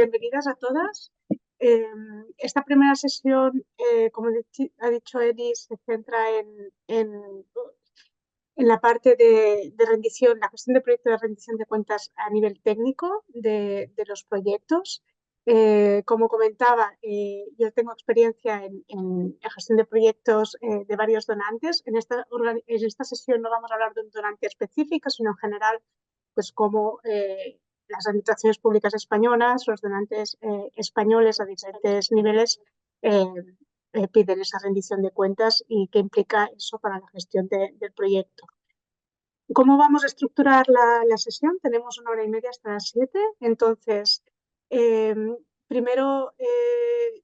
bienvenidas a todas. Esta primera sesión, como ha dicho Eli, se centra en la parte de rendición, la gestión de proyectos de rendición de cuentas a nivel técnico de los proyectos. Como comentaba, yo tengo experiencia en gestión de proyectos de varios donantes. En esta sesión no vamos a hablar de un donante específico, sino en general, pues cómo las administraciones públicas españolas, los donantes españoles a diferentes niveles piden esa rendición de cuentas y qué implica eso para la gestión del proyecto. ¿Cómo vamos a estructurar la sesión? Tenemos 1 hora y media hasta las 7. Entonces, primero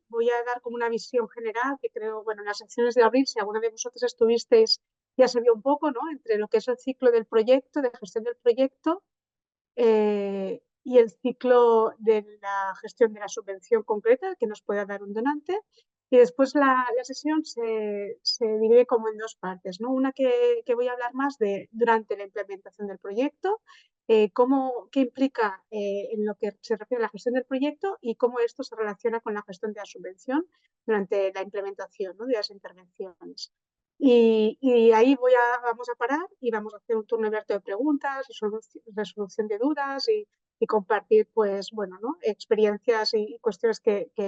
voy a dar como una visión general que creo, bueno, en las secciones de abril, si alguna de vosotros estuvisteis, ya se vio un poco, ¿no? Entre lo que es el ciclo del proyecto, de gestión del proyecto, y el ciclo de la gestión de la subvención concreta que nos pueda dar un donante. Y después la sesión se divide como en dos partes, ¿no? Una que voy a hablar más de durante la implementación del proyecto, qué implica en lo que se refiere a la gestión del proyecto y cómo esto se relaciona con la gestión de la subvención durante la implementación, ¿no? De las intervenciones. Y ahí vamos a parar y vamos a hacer un turno abierto de preguntas, resolución de dudas y compartir, pues, bueno, ¿no? Experiencias y cuestiones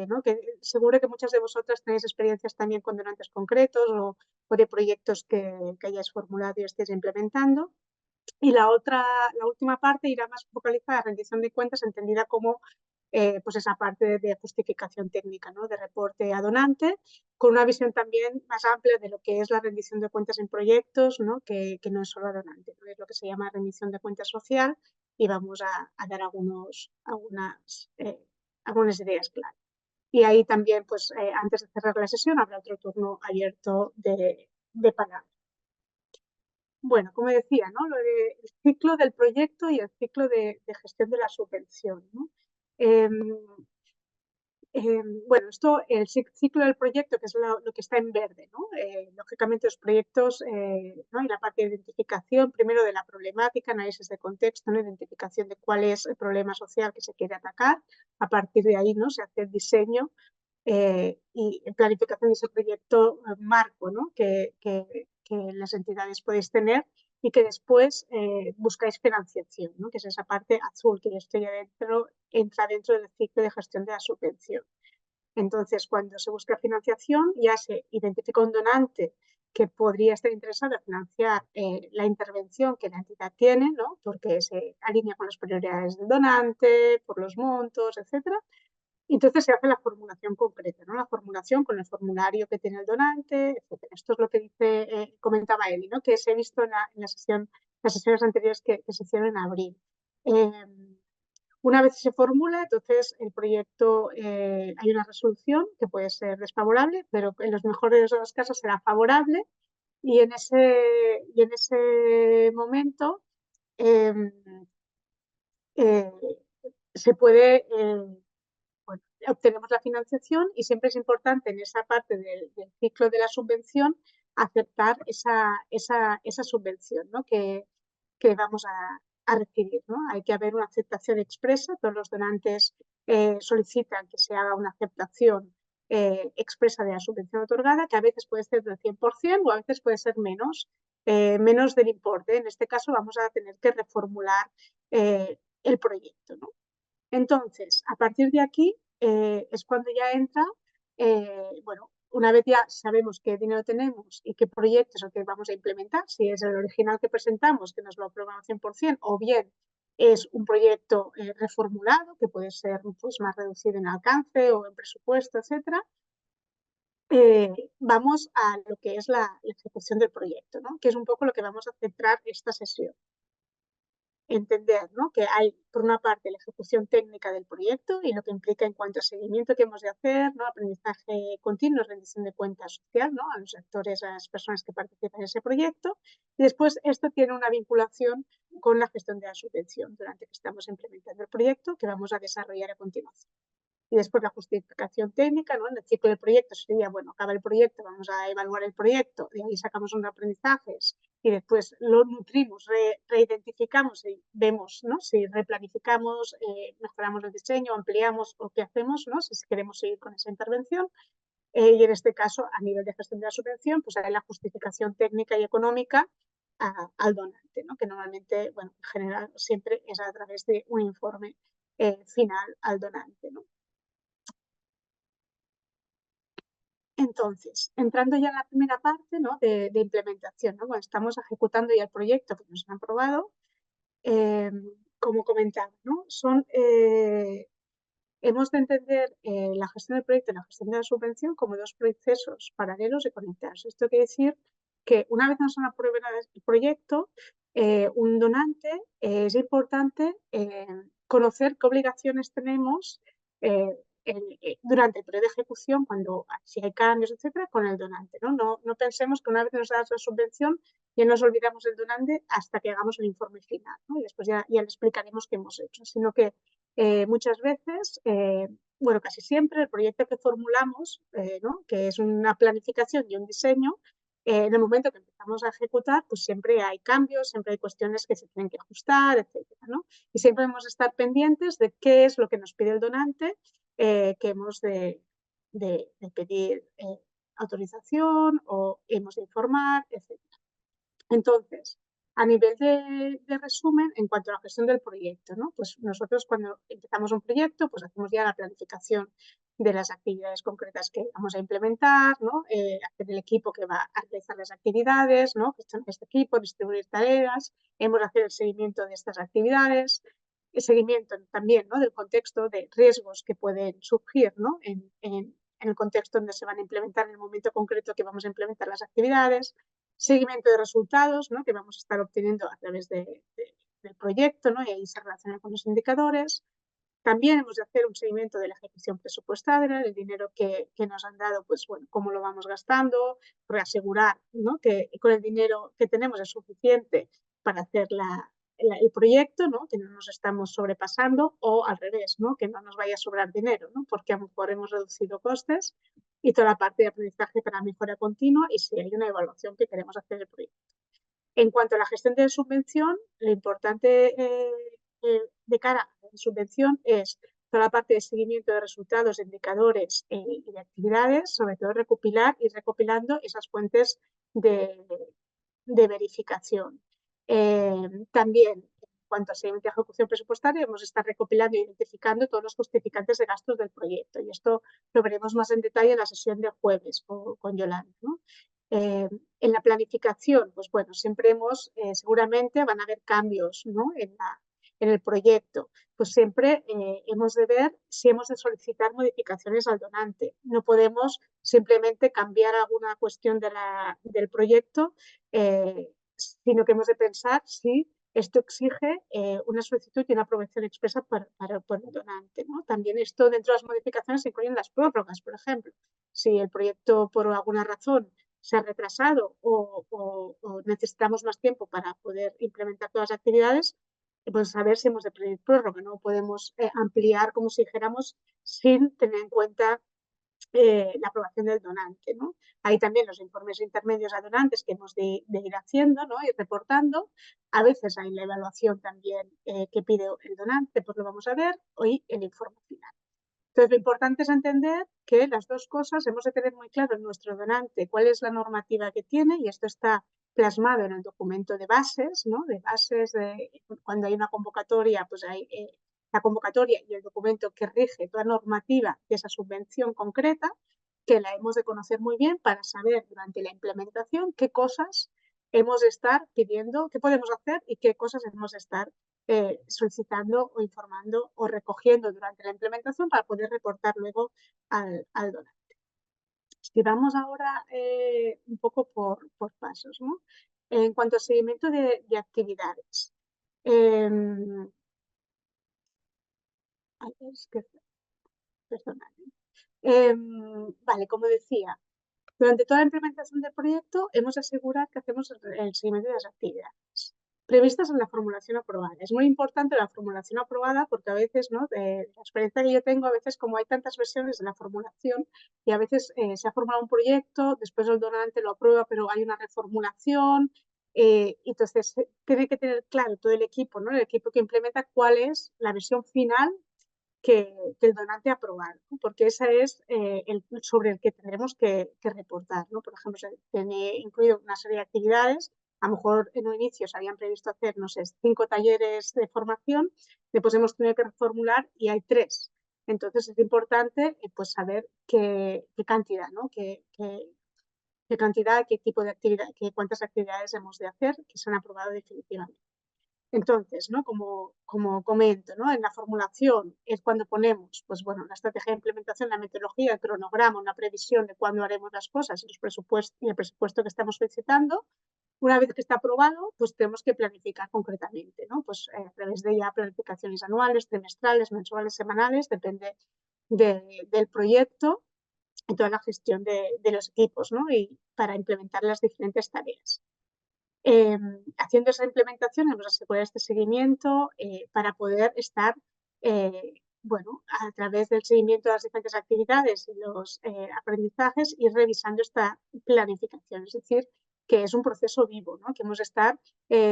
¿no? Que seguro que muchas de vosotras tenéis experiencias también con donantes concretos o de proyectos que hayáis formulado y estéis implementando. Y la última parte irá más focalizada a rendición de cuentas, entendida como pues esa parte de justificación técnica, ¿no? De reporte a donante, con una visión también más amplia de lo que es la rendición de cuentas en proyectos, ¿no? Que no es solo a donante, ¿no? Es lo que se llama rendición de cuentas social y vamos a dar algunas ideas claras. Y ahí también, pues antes de cerrar la sesión, habrá otro turno abierto de palabra. Bueno, como decía, ¿no? Lo del ciclo del proyecto y el ciclo de gestión de la subvención, ¿no? Bueno, el ciclo del proyecto, que es lo que está en verde, ¿no? Lógicamente los proyectos, ¿no? Y la parte de identificación, primero de la problemática, análisis de contexto, ¿no? Identificación de cuál es el problema social que se quiere atacar. A partir de ahí, ¿no? Se hace el diseño y planificación de ese proyecto marco, ¿no? que las entidades podéis tener y que después buscáis financiación, ¿no? Que es esa parte azul que estoy adentro, entra dentro del ciclo de gestión de la subvención. Entonces, cuando se busca financiación, ya se identifica un donante que podría estar interesado en financiar la intervención que la entidad tiene, ¿no? Porque se alinea con las prioridades del donante, por los montos, etcétera. Entonces se hace la formulación concreta, ¿no? La formulación con el formulario que tiene el donante, etc. Esto es lo que comentaba Eli, ¿no? Que se ha visto en las sesiones anteriores que se hicieron en abril. Una vez se formula, entonces el proyecto, hay una resolución que puede ser desfavorable, pero en los mejores de los casos será favorable y en ese momento se puede obtenemos la financiación y siempre es importante en esa parte del ciclo de la subvención aceptar esa subvención, ¿no? que vamos a recibir, ¿no? Hay que haber una aceptación expresa, todos los donantes solicitan que se haga una aceptación expresa de la subvención otorgada, que a veces puede ser del 100% o a veces puede ser menos del importe. En este caso vamos a tener que reformular el proyecto, ¿no? Entonces, a partir de aquí es cuando ya entra, bueno, una vez ya sabemos qué dinero tenemos y qué proyecto es el que vamos a implementar, si es el original que presentamos, que nos lo aprueban al 100%, o bien es un proyecto reformulado, que puede ser pues, más reducido en alcance o en presupuesto, etcétera, vamos a lo que es la ejecución del proyecto, ¿no? Que es un poco lo que vamos a centrar esta sesión. Entender, ¿no? Que hay, por una parte, la ejecución técnica del proyecto y lo que implica en cuanto a seguimiento que hemos de hacer, ¿no? Aprendizaje continuo, rendición de cuentas social, ¿no? A los actores, a las personas que participan en ese proyecto. Y después esto tiene una vinculación con la gestión de la subvención durante que estamos implementando el proyecto que vamos a desarrollar a continuación. Y después la justificación técnica, ¿no? En el ciclo del proyecto sería, bueno, acaba el proyecto, vamos a evaluar el proyecto, de ahí sacamos unos aprendizajes y después lo nutrimos, reidentificamos y vemos, ¿no? Si replanificamos, mejoramos el diseño, ampliamos o qué hacemos, ¿no? Si queremos seguir con esa intervención. Y en este caso, a nivel de gestión de la subvención, pues hay la justificación técnica y económica al donante, ¿no? Que normalmente, bueno, en general siempre es a través de un informe final al donante, ¿no? Entonces, entrando ya en la primera parte, ¿no? de implementación, ¿no? Cuando estamos ejecutando ya el proyecto que nos han aprobado, como comentaba, ¿no? Hemos de entender la gestión del proyecto y la gestión de la subvención como dos procesos paralelos y conectados. Esto quiere decir que una vez nos han aprobado el proyecto, un donante, es importante conocer qué obligaciones tenemos durante el periodo de ejecución, cuando si hay cambios, etcétera, con el donante. No pensemos que una vez nos das la subvención ya nos olvidamos del donante hasta que hagamos el informe final, ¿no? Y después ya le explicaremos qué hemos hecho, sino que muchas veces, bueno, casi siempre el proyecto que formulamos, ¿no? Que es una planificación y un diseño, en el momento que empezamos a ejecutar, pues siempre hay cambios, siempre hay cuestiones que se tienen que ajustar, etcétera, ¿no? Y siempre hemos de estar pendientes de qué es lo que nos pide el donante, que hemos de pedir autorización o hemos de informar, etcétera. Entonces, a nivel de resumen, en cuanto a la gestión del proyecto, ¿no? Pues nosotros cuando empezamos un proyecto, pues hacemos ya la planificación de las actividades concretas que vamos a implementar, ¿no? Hacer el equipo que va a realizar las actividades, ¿no? Gestionar este equipo, distribuir tareas, hemos de hacer el seguimiento de estas actividades, el seguimiento también, ¿no? Del contexto de riesgos que pueden surgir, ¿no? En el contexto donde se van a implementar, en el momento concreto que vamos a implementar las actividades, seguimiento de resultados, ¿no? Que vamos a estar obteniendo a través del proyecto, ¿no? Y ahí se relaciona con los indicadores. También hemos de hacer un seguimiento de la ejecución presupuestaria, el dinero que nos han dado, pues bueno, cómo lo vamos gastando, reasegurar, ¿no? Que con el dinero que tenemos es suficiente para hacer el proyecto, ¿no? Que no nos estamos sobrepasando, o al revés, ¿no? Que no nos vaya a sobrar dinero, ¿no? Porque a lo mejor hemos reducido costes, y toda la parte de aprendizaje para mejora continua, y si hay una evaluación que queremos hacer del proyecto. En cuanto a la gestión de subvención, lo importante de cara a la subvención es toda la parte de seguimiento de resultados, de indicadores y de actividades, sobre todo recopilar y recopilando esas fuentes de, de verificación. También, en cuanto a seguimiento de ejecución presupuestaria, hemos de estar recopilando e identificando todos los justificantes de gastos del proyecto, y esto lo veremos más en detalle en la sesión de jueves con Yolanda, ¿no? En la planificación, pues bueno, siempre seguramente van a haber cambios, ¿no? en el proyecto. Pues siempre hemos de ver si hemos de solicitar modificaciones al donante. No podemos simplemente cambiar alguna cuestión del proyecto, sino que hemos de pensar si esto exige una solicitud y una aprobación expresa por el donante, ¿no? También esto, dentro de las modificaciones, se incluyen las prórrogas, por ejemplo. Si el proyecto por alguna razón se ha retrasado o necesitamos más tiempo para poder implementar todas las actividades, pues saber si hemos de pedir prórroga. No podemos ampliar, como si dijéramos, sin tener en cuenta la aprobación del donante, ¿no? Hay también los informes intermedios a donantes que hemos de ir haciendo, ¿no? Y reportando. A veces hay la evaluación también que pide el donante, pues lo vamos a ver, hoy el informe final. Entonces, lo importante es entender que las dos cosas hemos de tener muy claro en nuestro donante cuál es la normativa que tiene, y esto está plasmado en el documento de bases, ¿no? De bases, cuando hay una convocatoria, pues hay la convocatoria y el documento que rige toda normativa de esa subvención concreta, que la hemos de conocer muy bien para saber durante la implementación qué cosas hemos de estar pidiendo, qué podemos hacer y qué cosas hemos de estar solicitando o informando o recogiendo durante la implementación para poder reportar luego al donante. Si vamos ahora un poco por pasos, ¿no? En cuanto al seguimiento de actividades. Vale, como decía, durante toda la implementación del proyecto hemos de asegurar que hacemos el seguimiento de las actividades previstas en la formulación aprobada. Es muy importante la formulación aprobada porque a veces, ¿no? De la experiencia que yo tengo, a veces como hay tantas versiones de la formulación y a veces se ha formulado un proyecto, después el donante lo aprueba, pero hay una reformulación Entonces, tiene que tener claro todo el equipo, ¿no? El equipo que implementa cuál es la versión final que el donante ha aprobado, ¿no? Porque esa es sobre el que tendremos que reportar, ¿no? Por ejemplo, se tiene incluido una serie de actividades, a lo mejor en un inicio se habían previsto hacer, no sé, 5 talleres de formación, después hemos tenido que reformular y hay 3. Entonces es importante pues saber qué cantidad, ¿no? Qué cantidad, qué tipo de actividad, cuántas actividades hemos de hacer que se han aprobado definitivamente. Entonces, ¿no? Como comento, ¿no? En la formulación es cuando ponemos, pues bueno, la estrategia de implementación, la metodología, el cronograma, una previsión de cuándo haremos las cosas y el presupuesto que estamos solicitando. Una vez que está aprobado, pues tenemos que planificar concretamente, ¿no? Pues a través de ya planificaciones anuales, trimestrales, mensuales, semanales, depende del proyecto y toda la gestión de los equipos, ¿no? Y para implementar las diferentes tareas. Haciendo esa implementación hemos asegurado este seguimiento para poder estar, bueno, a través del seguimiento de las diferentes actividades y los aprendizajes y revisando esta planificación. Es decir, que es un proceso vivo, ¿no? Que hemos de estar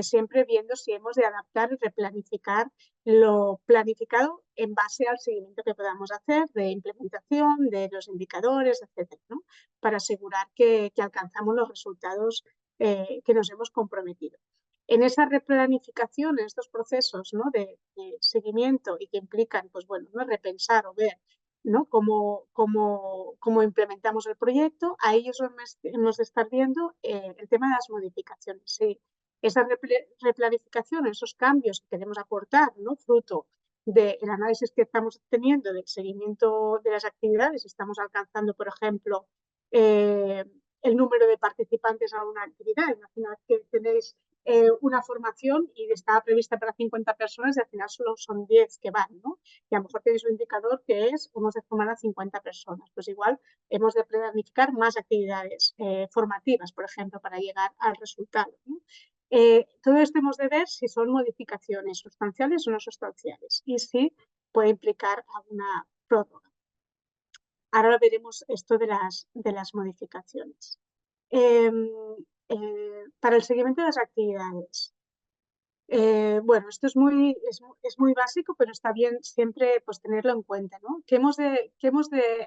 siempre viendo si hemos de adaptar y replanificar lo planificado en base al seguimiento que podamos hacer de implementación, de los indicadores, etcétera, ¿no? Para asegurar que alcanzamos los resultados que nos hemos comprometido. En esa replanificación, en estos procesos, ¿no? de seguimiento y que implican, pues bueno, ¿no? repensar o ver, ¿no? cómo implementamos el proyecto, ahí hemos de estar viendo el tema de las modificaciones. Sí. Esa replanificación, esos cambios que queremos aportar, ¿no? Fruto del análisis que estamos teniendo, del seguimiento de las actividades, estamos alcanzando, por ejemplo, el número de participantes a una actividad. Imaginad que tenéis una formación y está prevista para 50 personas y al final solo son 10 que van, ¿no? Y a lo mejor tenéis un indicador que es hemos de formar a 50 personas. Pues igual hemos de planificar más actividades formativas, por ejemplo, para llegar al resultado, ¿no? Todo esto hemos de ver si son modificaciones sustanciales o no sustanciales y si puede implicar alguna prórroga. Ahora veremos esto de las modificaciones. Para el seguimiento de las actividades. Bueno, esto es muy básico, pero está bien siempre pues, tenerlo en cuenta, ¿no? ¿Qué hemos de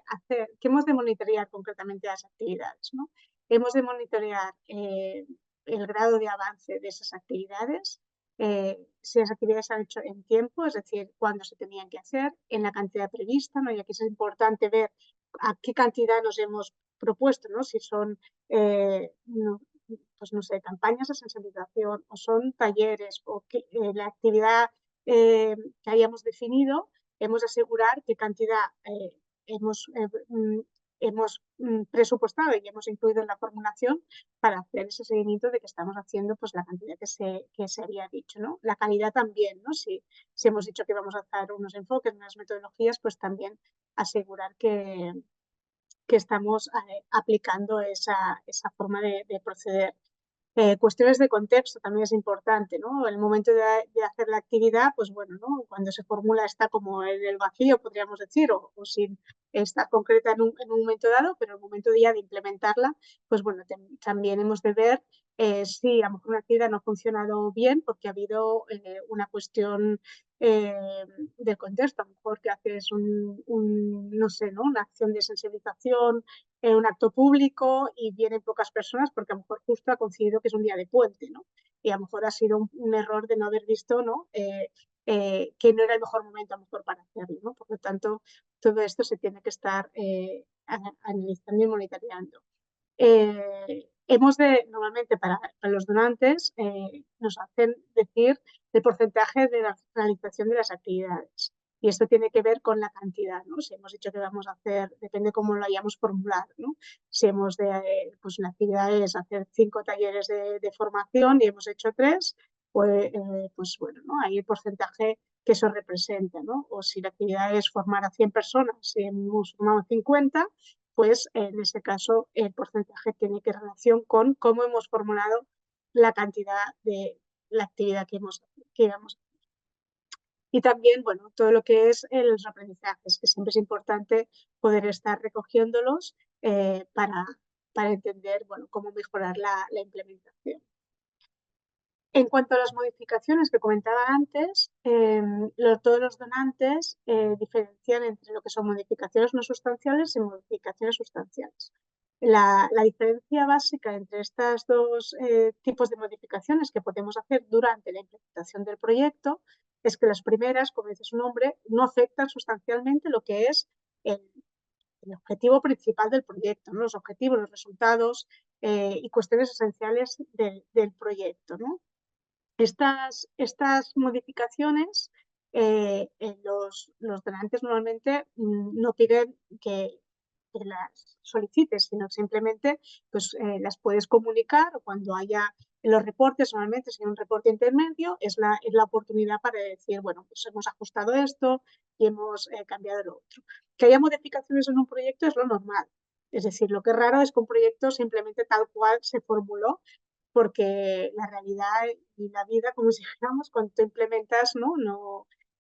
hacer? ¿Qué hemos de monitorear concretamente las actividades? ¿No? Hemos de monitorear el grado de avance de esas actividades, si las actividades se han hecho en tiempo, es decir, cuándo se tenían que hacer, en la cantidad prevista, ¿no? Y aquí es importante ver a qué cantidad nos hemos propuesto, ¿no? Si son pues no sé, campañas de sensibilización o son talleres o que la actividad que hayamos definido, hemos de asegurar qué cantidad hemos presupuestado y hemos incluido en la formulación para hacer ese seguimiento de que estamos haciendo pues la cantidad que se había dicho, ¿no? La calidad también, ¿no? Si hemos dicho que vamos a hacer unos enfoques, unas metodologías, pues también asegurar que estamos aplicando esa forma de proceder. Cuestiones de contexto también es importante, ¿no? El momento de hacer la actividad, pues bueno, ¿no? Cuando se formula está como en el vacío, podríamos decir, o sin estar concreta en un momento dado, pero el momento ya de implementarla, pues bueno, también hemos de ver si a lo mejor una actividad no ha funcionado bien porque ha habido una cuestión del contexto, a lo mejor que haces no sé, ¿no? Una acción de sensibilización en un acto público y vienen pocas personas porque a lo mejor justo ha coincidido que es un día de puente, ¿no? Y a lo mejor ha sido un error de no haber visto, ¿no? Que no era el mejor momento a lo mejor para hacerlo, ¿no? Por lo tanto, todo esto se tiene que estar analizando y monitoreando. Normalmente para los donantes, nos hacen decir el porcentaje de la realización de las actividades. Y esto tiene que ver con la cantidad, ¿no? Si hemos dicho que vamos a hacer, depende cómo lo hayamos formulado, ¿no? Si hemos pues la actividad es hacer 5 talleres de formación y hemos hecho 3, pues bueno, ¿no? Ahí el porcentaje que eso representa, ¿no? O si la actividad es formar a 100 personas y hemos formado 50, pues en ese caso el porcentaje tiene que relación con cómo hemos formulado la cantidad de la actividad que íbamos a hacer. Y también, bueno, todo lo que es los aprendizajes, que siempre es importante poder estar recogiéndolos para entender, bueno, cómo mejorar la implementación. En cuanto a las modificaciones que comentaba antes, todos los donantes diferencian entre lo que son modificaciones no sustanciales y modificaciones sustanciales. La diferencia básica entre estos dos tipos de modificaciones que podemos hacer durante la implementación del proyecto es que las primeras, como dice su nombre, no afectan sustancialmente lo que es el objetivo principal del proyecto, ¿no? Los objetivos, los resultados y cuestiones esenciales del proyecto, ¿no? Estas modificaciones, los donantes normalmente no piden que las solicites, sino simplemente pues, las puedes comunicar cuando haya en los reportes. Normalmente, si hay un reporte intermedio, es la oportunidad para decir, bueno, pues hemos ajustado esto y hemos cambiado lo otro. Que haya modificaciones en un proyecto es lo normal. Es decir, lo que es raro es que un proyecto simplemente tal cual se formuló, porque la realidad y la vida, como si dijéramos, cuando tú implementas, ¿no?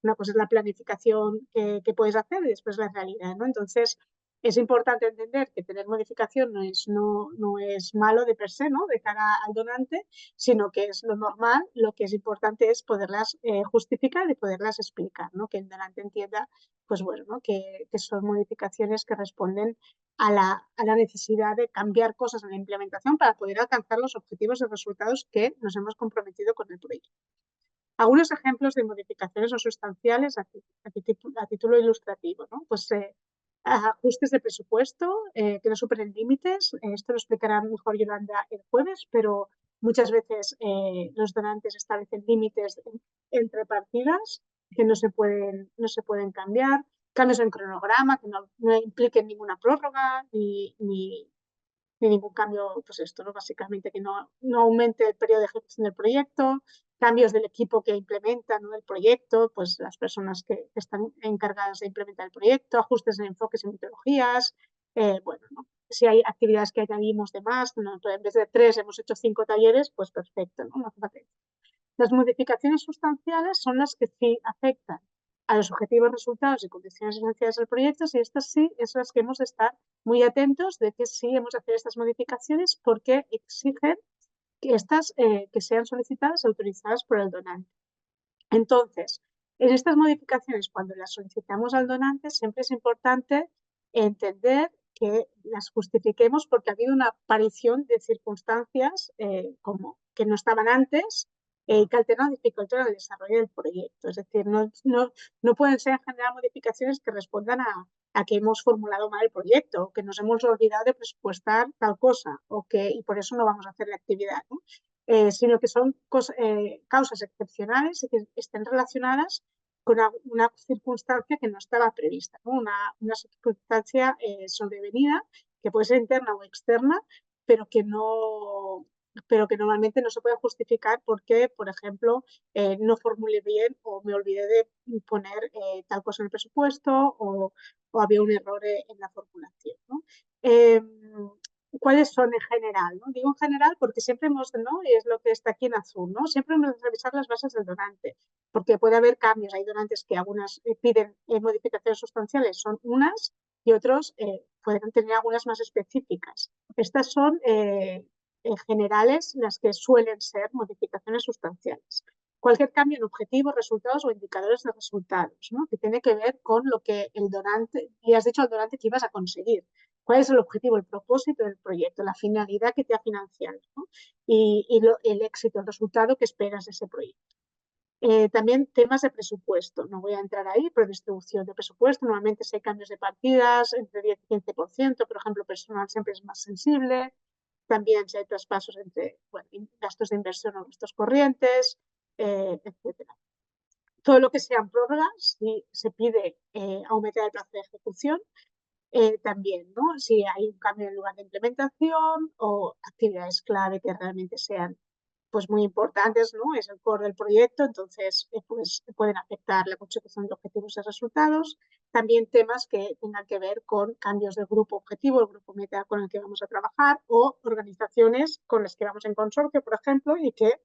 Una cosa es la planificación que puedes hacer y después la realidad, ¿no? Entonces, es importante entender que tener modificación no es malo de per se, ¿no? De cara al donante, sino que es lo normal. Lo que es importante es poderlas justificar y poderlas explicar, ¿no? Que el donante entienda, pues bueno, ¿no? Que son modificaciones que responden a la necesidad de cambiar cosas en la implementación para poder alcanzar los objetivos y resultados que nos hemos comprometido con el proyecto. Algunos ejemplos de modificaciones no sustanciales a título ilustrativo, ¿no? Pues ajustes de presupuesto que no superen límites. Esto lo explicará mejor Yolanda el jueves, pero muchas veces los donantes establecen límites entre partidas que no se pueden cambiar. Cambios en cronograma que no impliquen ninguna prórroga ni ningún cambio, pues esto, ¿no? Básicamente que no aumente el periodo de ejecución del proyecto, cambios del equipo que implementa, ¿no? El proyecto, pues las personas que están encargadas de implementar el proyecto, ajustes en enfoques y metodologías, bueno, ¿no? Si hay actividades que añadimos de más, ¿no? En vez de 3 hemos hecho 5 talleres, pues perfecto, ¿no? No hace falta. Las modificaciones sustanciales son las que sí afectan a los objetivos, resultados y condiciones esenciales del proyecto, y estas sí es las que hemos de estar muy atentos de que sí hemos de hacer estas modificaciones porque exigen que estas que sean solicitadas y autorizadas por el donante. Entonces, en estas modificaciones, cuando las solicitamos al donante, siempre es importante entender que las justifiquemos porque ha habido una aparición de circunstancias como que no estaban antes que alteran o dificultan el desarrollo del proyecto. Es decir, no pueden ser en general modificaciones que respondan a que hemos formulado mal el proyecto, o que nos hemos olvidado de presupuestar tal cosa, y por eso no vamos a hacer la actividad, ¿no? Sino que son causas excepcionales y que estén relacionadas con una circunstancia que no estaba prevista, ¿no? Una circunstancia sobrevenida que puede ser interna o externa, pero que normalmente no se puede justificar porque, por ejemplo, no formulé bien o me olvidé de poner tal cosa en el presupuesto o había un error en la formulación, ¿no? ¿Cuáles son en general? ¿No? Digo en general porque siempre ¿no? Y es lo que está aquí en azul, ¿no? Siempre hemos de revisar las bases del donante, porque puede haber cambios. Hay donantes que algunas piden modificaciones sustanciales, son unas, y otros pueden tener algunas más específicas. Estas son generales las que suelen ser modificaciones sustanciales. Cualquier cambio en objetivos, resultados o indicadores de resultados, ¿no? Que tiene que ver con lo que el donante, le has dicho al donante que ibas a conseguir. ¿Cuál es el objetivo, el propósito del proyecto, la finalidad que te ha financiado, ¿no? El éxito, el resultado que esperas de ese proyecto? También temas de presupuesto. No voy a entrar ahí, pero distribución de presupuesto. Normalmente si hay cambios de partidas entre 10 y 15%, por ejemplo, personal siempre es más sensible. También si hay traspasos entre gastos de inversión o gastos corrientes, etcétera. Todo lo que sean prórrogas, si se pide aumentar el plazo de ejecución, también, ¿no? Si hay un cambio en lugar de implementación o actividades clave que realmente sean pues muy importantes, ¿no? Es el core del proyecto, entonces pues, pueden afectar la consecución de objetivos y resultados. También temas que tengan que ver con cambios del grupo objetivo, el grupo meta con el que vamos a trabajar, o organizaciones con las que vamos en consorcio, por ejemplo, y que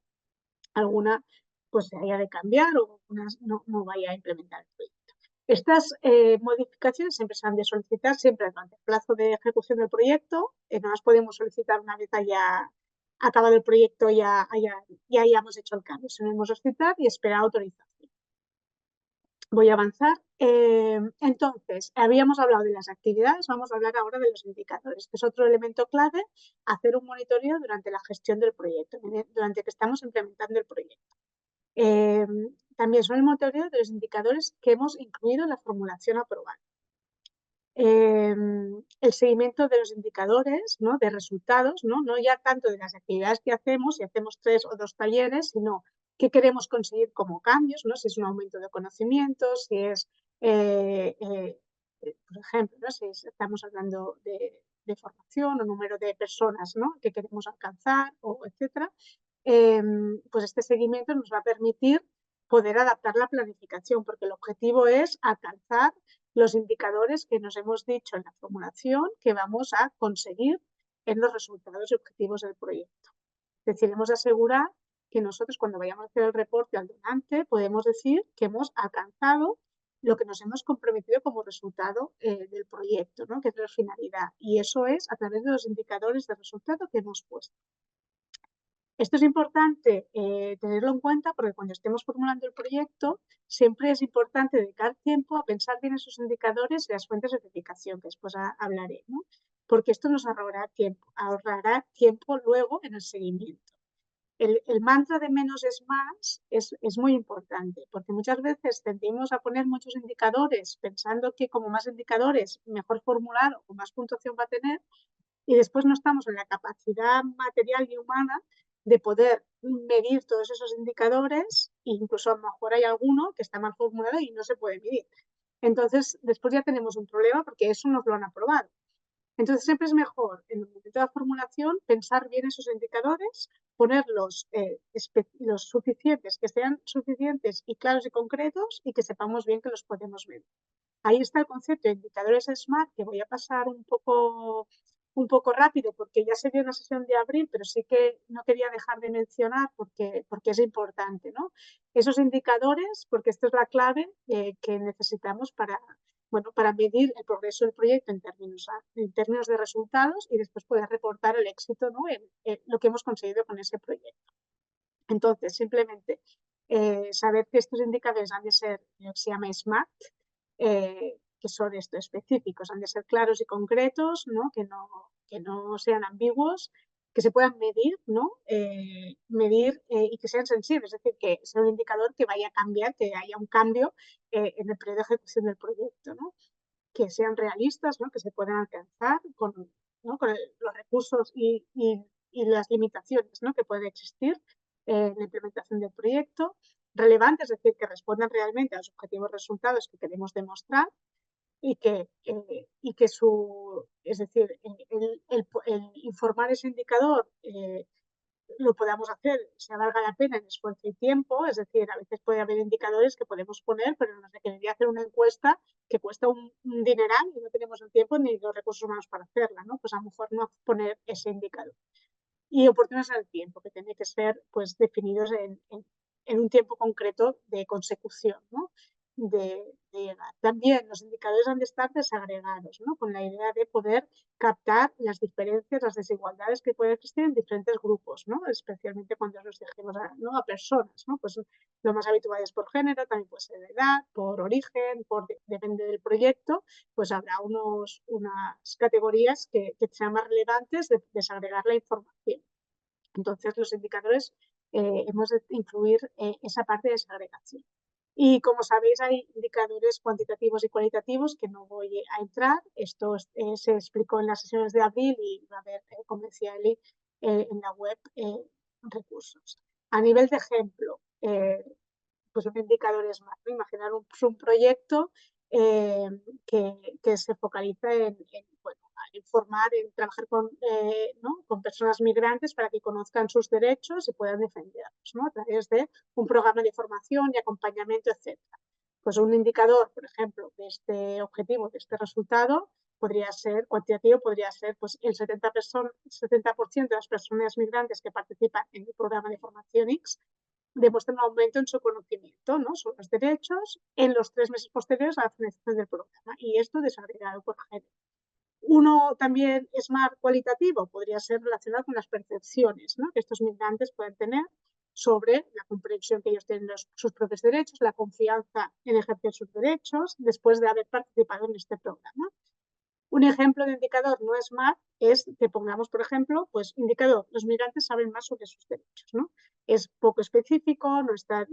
alguna pues se haya de cambiar o no vaya a implementar el proyecto. Estas modificaciones siempre se han de solicitar siempre durante el plazo de ejecución del proyecto. No las podemos solicitar una vez haya acabado el proyecto ya hayamos hecho el cambio, sino hemos hospital y esperar autorización. Voy a avanzar. Entonces, habíamos hablado de las actividades, vamos a hablar ahora de los indicadores, que es otro elemento clave, hacer un monitoreo durante la gestión del proyecto, durante que estamos implementando el proyecto. También son el monitoreo de los indicadores que hemos incluido en la formulación aprobada. El seguimiento de los indicadores, ¿no? De resultados, ¿no? No ya tanto de las actividades que hacemos, si hacemos 3 o 2 talleres, sino qué queremos conseguir como cambios, ¿no? Si es un aumento de conocimientos, si es, por ejemplo, ¿no? Si estamos hablando de formación o número de personas, ¿no? Que queremos alcanzar, o etcétera, pues este seguimiento nos va a permitir poder adaptar la planificación, porque el objetivo es alcanzar los indicadores que nos hemos dicho en la formulación que vamos a conseguir en los resultados y objetivos del proyecto. Es decir, hemos de asegurar que nosotros cuando vayamos a hacer el reporte al donante podemos decir que hemos alcanzado lo que nos hemos comprometido como resultado del proyecto, ¿no? Que es la finalidad. Y eso es a través de los indicadores de resultado que hemos puesto. Esto es importante tenerlo en cuenta porque cuando estemos formulando el proyecto siempre es importante dedicar tiempo a pensar bien esos indicadores y las fuentes de verificación, que después hablaré, ¿no? Porque esto nos ahorrará tiempo luego en el seguimiento. El mantra de menos es más es muy importante porque muchas veces tendemos a poner muchos indicadores pensando que como más indicadores mejor formular o más puntuación va a tener y después no estamos en la capacidad material y humana de poder medir todos esos indicadores e incluso a lo mejor hay alguno que está mal formulado y no se puede medir. Entonces, después ya tenemos un problema porque eso nos lo han aprobado. Entonces, siempre es mejor en el momento de la formulación pensar bien esos indicadores, ponerlos los suficientes, que sean suficientes y claros y concretos y que sepamos bien que los podemos medir. Ahí está el concepto de indicadores SMART, que voy a pasar un poco rápido porque ya se dio en la sesión de abril, pero sí que no quería dejar de mencionar porque es importante, ¿no? Esos indicadores, porque esto es la clave que necesitamos para medir el progreso del proyecto en términos de resultados y después poder reportar el éxito, ¿no? en lo que hemos conseguido con ese proyecto. Entonces, simplemente saber que estos indicadores han de ser lo que se llama SMART, que son específicos, han de ser claros y concretos, ¿no? Que no sean ambiguos, que se puedan medir, ¿no? Medir y que sean sensibles, es decir, que sea un indicador que vaya a cambiar, que haya un cambio en el periodo de ejecución del proyecto, ¿no? Que sean realistas, ¿no? Que se puedan alcanzar con los recursos y las limitaciones, ¿no? Que pueden existir en la implementación del proyecto, relevantes, es decir, que respondan realmente a los objetivos resultados que queremos demostrar y que es decir, el informar ese indicador lo podamos hacer, se valga la pena en esfuerzo y tiempo, es decir, a veces puede haber indicadores que podemos poner, pero nos requeriría hacer una encuesta que cuesta un dineral y no tenemos el tiempo ni los recursos humanos para hacerla, ¿no? Pues a lo mejor no poner ese indicador. Y oportunos en el tiempo, que tiene que ser pues definidos en un tiempo concreto de consecución, ¿no? de llegar. También los indicadores han de estar desagregados, ¿no? Con la idea de poder captar las diferencias, las desigualdades que pueden existir en diferentes grupos, ¿no? Especialmente cuando nos dirigimos a personas, ¿no? Pues lo más habitual es por género, también puede ser de edad, por origen, depende del proyecto, pues habrá unas categorías que sean más relevantes de desagregar la información. Entonces, los indicadores hemos de incluir esa parte de desagregación. Y como sabéis, hay indicadores cuantitativos y cualitativos que no voy a entrar. Esto se explicó en las sesiones de abril y va a haber, como decía Eli, en la web recursos. A nivel de ejemplo, pues un indicador es más, ¿no? Imaginar un proyecto que se focaliza en formar, en trabajar con personas migrantes para que conozcan sus derechos y puedan defenderlos, ¿no? A través de un programa de formación y acompañamiento, etc. Pues un indicador, por ejemplo, de este objetivo, de este resultado, podría ser cuantitativo, podría ser pues el 70% de las personas migrantes que participan en el programa de formación X demuestran un aumento en su conocimiento, ¿no? Sobre los derechos en los 3 meses posteriores a la finalización del programa. Y esto desagregado por género. Uno también SMART cualitativo podría ser relacionado con las percepciones, ¿no?, que estos migrantes pueden tener sobre la comprensión que ellos tienen de sus propios derechos, la confianza en ejercer sus derechos después de haber participado en este programa. Un ejemplo de indicador no SMART es que pongamos, por ejemplo, pues indicador, los migrantes saben más sobre sus derechos, ¿no? Es poco específico, no está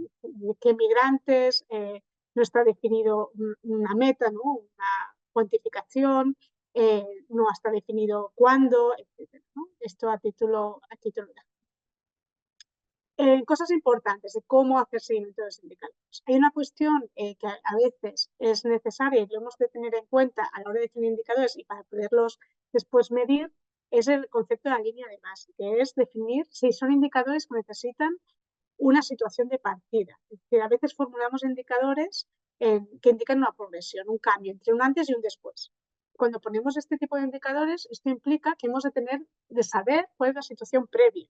qué migrantes, no está definido una meta, ¿no?, una cuantificación, no está definido cuándo, etc., ¿no? Esto a título de cosas importantes de cómo hacer seguimiento de los indicadores. Hay una cuestión que a veces es necesaria y lo hemos de tener en cuenta a la hora de definir indicadores y para poderlos después medir, es el concepto de la línea de base, que es definir si son indicadores que necesitan una situación de partida. Es decir, a veces formulamos indicadores que indican una progresión, un cambio entre un antes y un después. Cuando ponemos este tipo de indicadores, esto implica que hemos de saber cuál es la situación previa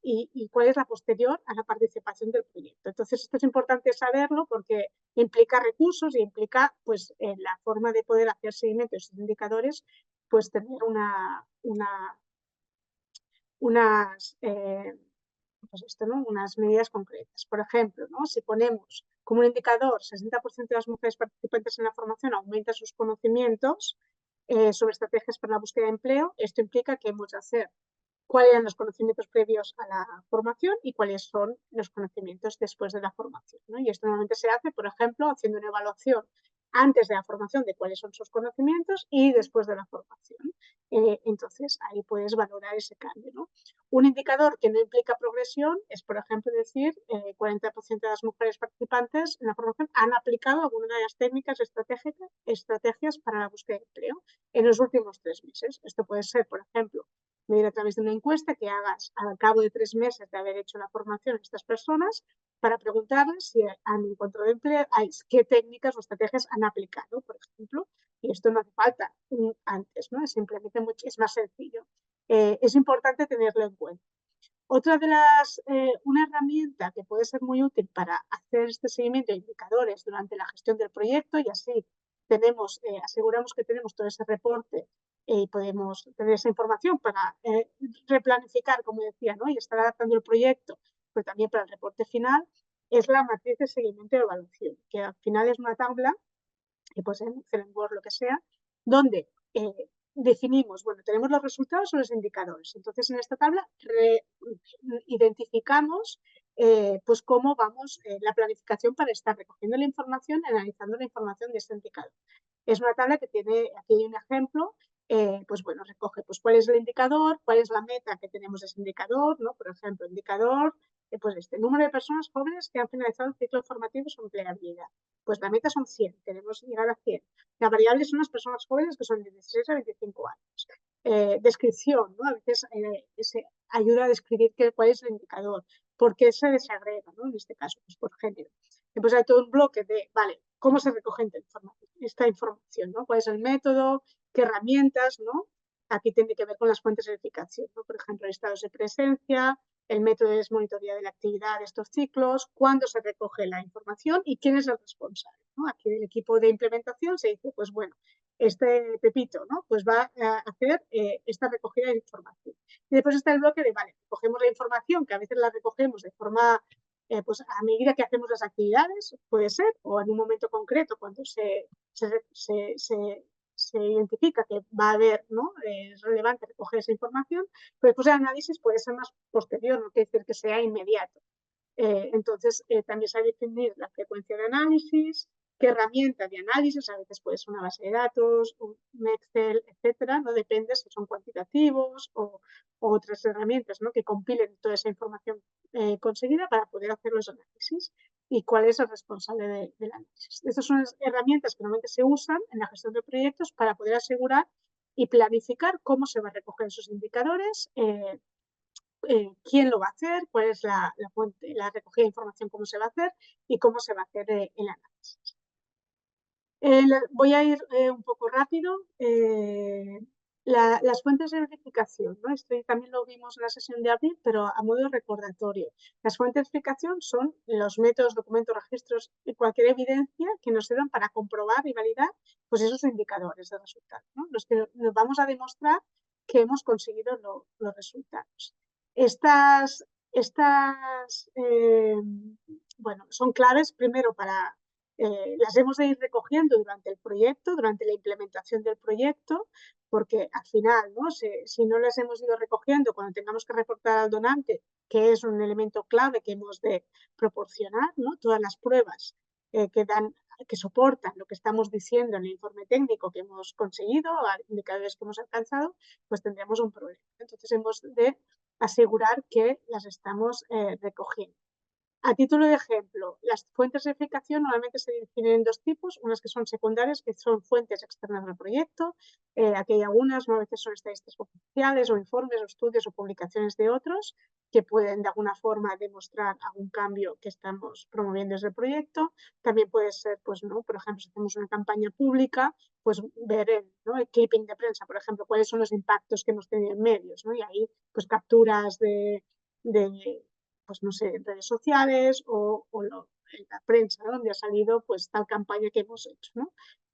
y cuál es la posterior a la participación del proyecto. Entonces, esto es importante saberlo porque implica recursos y implica, pues, la forma de poder hacer seguimiento de estos indicadores, pues, tener pues esto, ¿no?, unas medidas concretas. Por ejemplo, ¿no?, si ponemos como un indicador 60% de las mujeres participantes en la formación aumentan sus conocimientos sobre estrategias para la búsqueda de empleo, esto implica que hemos de hacer cuáles eran los conocimientos previos a la formación y cuáles son los conocimientos después de la formación, ¿no? Y esto normalmente se hace, por ejemplo, haciendo una evaluación antes de la formación de cuáles son sus conocimientos y después de la formación. Entonces, ahí puedes valorar ese cambio, ¿no? Un indicador que no implica progresión es, por ejemplo, decir 40% de las mujeres participantes en la formación han aplicado alguna de las técnicas estrategias para la búsqueda de empleo en los últimos 3 meses. Esto puede ser, por ejemplo, medir a través de una encuesta que hagas al cabo de 3 meses de haber hecho la formación a estas personas para preguntarles si han encontrado empleo, qué técnicas o estrategias han aplicado, por ejemplo, y esto no hace falta antes, ¿no? Es simplemente es más sencillo. Es importante tenerlo en cuenta. Otra de una herramienta que puede ser muy útil para hacer este seguimiento de indicadores durante la gestión del proyecto, y así aseguramos que tenemos todo ese reporte y podemos tener esa información para replanificar, como decía, ¿no?, y estar adaptando el proyecto, pero también para el reporte final, es la matriz de seguimiento y evaluación, que al final es una tabla, que puede ser en Excel, en Word, lo que sea, donde definimos, bueno, tenemos los resultados o los indicadores. Entonces, en esta tabla identificamos pues cómo vamos la planificación para estar recogiendo la información y analizando la información de este indicador. Es una tabla que tiene, aquí hay un ejemplo, pues bueno, recoge pues cuál es el indicador, cuál es la meta que tenemos de ese indicador, ¿no? Por ejemplo, indicador, pues este número de personas jóvenes que han finalizado el ciclo formativo su empleabilidad. Pues la meta son 100, queremos llegar a 100. La variable son las personas jóvenes que son de 16 a 25 años. Descripción, ¿no? A veces ayuda a describir cuál es el indicador, por qué se desagrega, ¿no? En este caso, pues por género. Después hay todo un bloque de, vale, ¿cómo se recoge esta información, ¿no? ¿Cuál es el método? ¿Qué herramientas, ¿no? Aquí tiene que ver con las fuentes de verificación, ¿no? Por ejemplo, estados de presencia, el método es monitoría de la actividad de estos ciclos, cuándo se recoge la información y quién es el responsable, ¿no? Aquí del equipo de implementación se dice, pues bueno, este Pepito, ¿no?, pues va a hacer esta recogida de información. Y después está el bloque de, vale, cogemos la información, que a veces la recogemos de forma, pues a medida que hacemos las actividades, puede ser, o en un momento concreto, cuando se identifica que va a haber, ¿no?, es relevante recoger esa información, pero después el análisis puede ser más posterior, no quiere decir que sea inmediato. Entonces, también se ha de definir la frecuencia de análisis, qué herramienta de análisis, a veces puede ser una base de datos, un Excel, etcétera, no depende si son cuantitativos o otras herramientas, ¿no?, que compilen toda esa información conseguida para poder hacer los análisis y cuál es el responsable del análisis. Estas son las herramientas que normalmente se usan en la gestión de proyectos para poder asegurar y planificar cómo se van a recoger esos indicadores, quién lo va a hacer, cuál es la fuente, la recogida de información, cómo se va a hacer y cómo se va a hacer el análisis. Voy a ir un poco rápido. Las fuentes de verificación, ¿no? Esto también lo vimos en la sesión de abril, pero a modo recordatorio. Las fuentes de verificación son los métodos, documentos, registros y cualquier evidencia que nos sirvan para comprobar y validar pues, esos indicadores de resultados, ¿no? Los que nos vamos a demostrar que hemos conseguido los resultados. Bueno, son claves primero para... las hemos de ir recogiendo durante el proyecto, durante la implementación del proyecto, porque al final, ¿no? Si no las hemos ido recogiendo cuando tengamos que reportar al donante, que es un elemento clave que hemos de proporcionar, ¿no? Todas las pruebas que soportan lo que estamos diciendo en el informe técnico que hemos conseguido, indicadores que hemos alcanzado, pues tendremos un problema. Entonces hemos de asegurar que las estamos recogiendo. A título de ejemplo, las fuentes de verificación normalmente se definen en dos tipos, unas que son secundarias, que son fuentes externas al proyecto, aquí hay algunas, ¿no? A veces son estadísticas oficiales o informes o estudios o publicaciones de otros que pueden de alguna forma demostrar algún cambio que estamos promoviendo desde el proyecto. También puede ser, pues, ¿no? Por ejemplo, si hacemos una campaña pública, pues ver ¿no? El clipping de prensa, por ejemplo, cuáles son los impactos que hemos tenido en medios, ¿no? Y ahí, pues, capturas de pues no sé, en redes sociales en la prensa, ¿no? Donde ha salido pues tal campaña que hemos hecho, ¿no?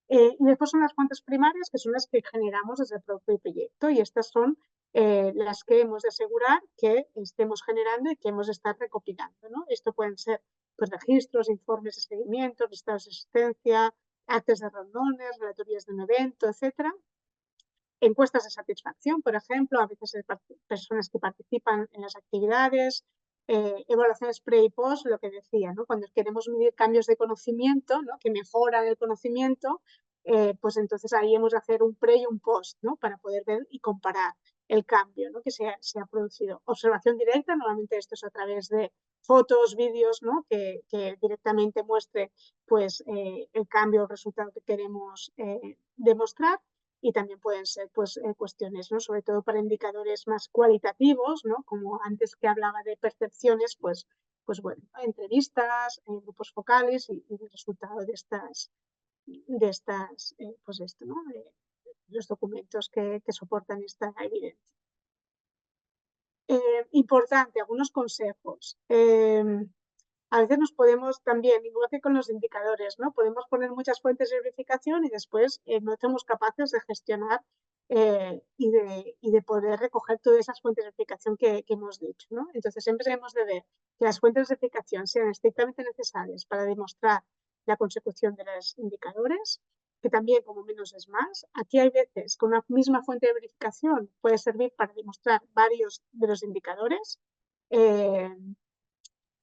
Y después son las fuentes primarias, que son las que generamos desde el propio proyecto, y estas son las que hemos de asegurar que estemos generando y que hemos de estar recopilando, ¿no? Esto pueden ser pues, registros, informes de seguimiento, listados de asistencia, actas de reuniones, relatorías de un evento, etcétera. Encuestas de satisfacción, por ejemplo, a veces hay personas que participan en las actividades, evaluaciones pre y post, lo que decía, ¿no? Cuando queremos medir cambios de conocimiento, ¿no? Que mejoran el conocimiento, pues entonces ahí hemos de hacer un pre y un post, ¿no? Para poder ver y comparar el cambio, ¿no? Que se ha producido. Observación directa, normalmente esto es a través de fotos, vídeos, ¿no? Que directamente muestre pues, el cambio o resultado que queremos demostrar. Y también pueden ser pues, cuestiones, ¿no? Sobre todo para indicadores más cualitativos, ¿no? Como antes que hablaba de percepciones, pues bueno, entrevistas, grupos focales y el resultado de pues esto, ¿no? Los documentos que soportan esta evidencia. Importante, algunos consejos. A veces nos podemos también, igual que con los indicadores, ¿no? Podemos poner muchas fuentes de verificación y después no somos capaces de gestionar y de poder recoger todas esas fuentes de verificación que hemos dicho, ¿no? Entonces siempre hemos de ver que las fuentes de verificación sean estrictamente necesarias para demostrar la consecución de los indicadores, que también como menos es más. Aquí hay veces que una misma fuente de verificación puede servir para demostrar varios de los indicadores.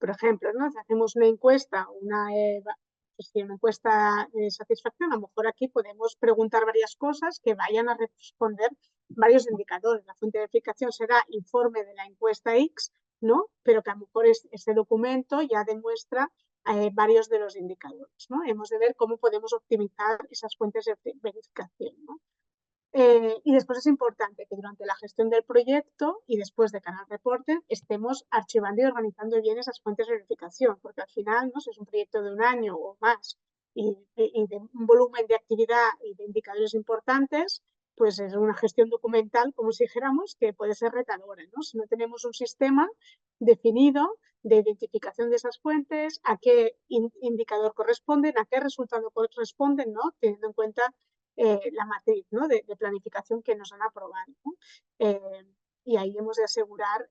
Por ejemplo, ¿no? Si hacemos una encuesta, una encuesta de satisfacción, a lo mejor aquí podemos preguntar varias cosas que vayan a responder varios indicadores. La fuente de verificación será informe de la encuesta X, ¿no? Pero que a lo mejor ese documento ya demuestra varios de los indicadores, ¿no? Hemos de ver cómo podemos optimizar esas fuentes de verificación, ¿no? Y después es importante que durante la gestión del proyecto y después de cada reporte estemos archivando y organizando bien esas fuentes de verificación, porque al final, ¿no? Si es un proyecto de un año o más y de un volumen de actividad y de indicadores importantes, pues es una gestión documental, como si dijéramos, que puede ser retadora, ¿no? Si no tenemos un sistema definido de identificación de esas fuentes, a qué indicador corresponden, a qué resultado corresponden, ¿no? Teniendo en cuenta la matriz, ¿no? de planificación que nos han aprobado, ¿no? Y ahí hemos de asegurar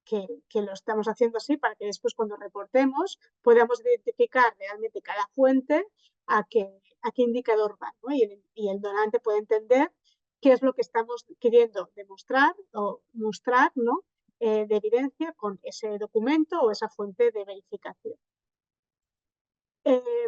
que lo estamos haciendo así para que después cuando reportemos podamos identificar realmente cada fuente a qué indicador va, ¿no? Y el donante puede entender qué es lo que estamos queriendo demostrar o mostrar, ¿no? De evidencia con ese documento o esa fuente de verificación.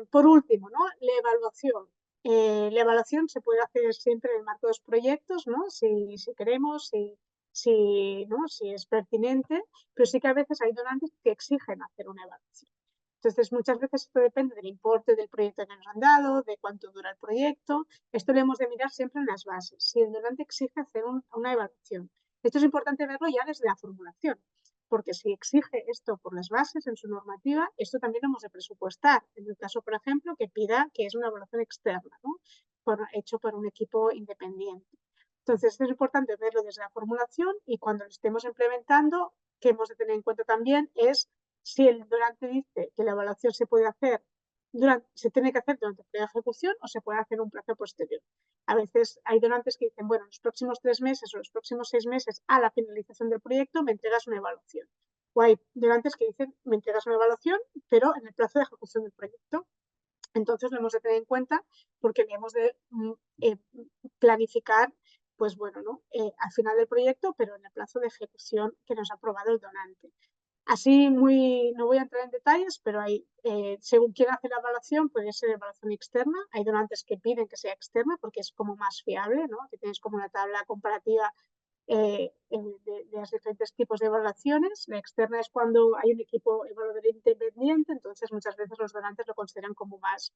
Por último, ¿no? La evaluación. La evaluación se puede hacer siempre en el marco de los proyectos, ¿no? Si queremos, ¿no? Si es pertinente, pero sí que a veces hay donantes que exigen hacer una evaluación. Entonces, muchas veces esto depende del importe del proyecto que nos han dado, de cuánto dura el proyecto. Esto lo hemos de mirar siempre en las bases. Si el donante exige hacer una evaluación. Esto es importante verlo ya desde la formulación, porque si exige esto por las bases en su normativa, esto también lo hemos de presupuestar. En el caso, por ejemplo, que pida que es una evaluación externa, ¿no? Hecho por un equipo independiente. Entonces, es importante verlo desde la formulación y cuando lo estemos implementando, que hemos de tener en cuenta también es si el donante dice que la evaluación se puede hacer se tiene que hacer durante el periodo de ejecución o se puede hacer un plazo posterior. A veces hay donantes que dicen, bueno, los próximos 3 meses o los próximos 6 meses a la finalización del proyecto me entregas una evaluación. O hay donantes que dicen, me entregas una evaluación, pero en el plazo de ejecución del proyecto. Entonces lo hemos de tener en cuenta porque hemos de planificar, pues bueno, ¿no? Al final del proyecto, pero en el plazo de ejecución que nos ha aprobado el donante. Así no voy a entrar en detalles, pero hay, según quién hace la evaluación, puede ser evaluación externa. Hay donantes que piden que sea externa porque es como más fiable, ¿no? Que tienes como una tabla comparativa de los diferentes tipos de evaluaciones. La externa es cuando hay un equipo evaluador independiente, entonces muchas veces los donantes lo consideran como más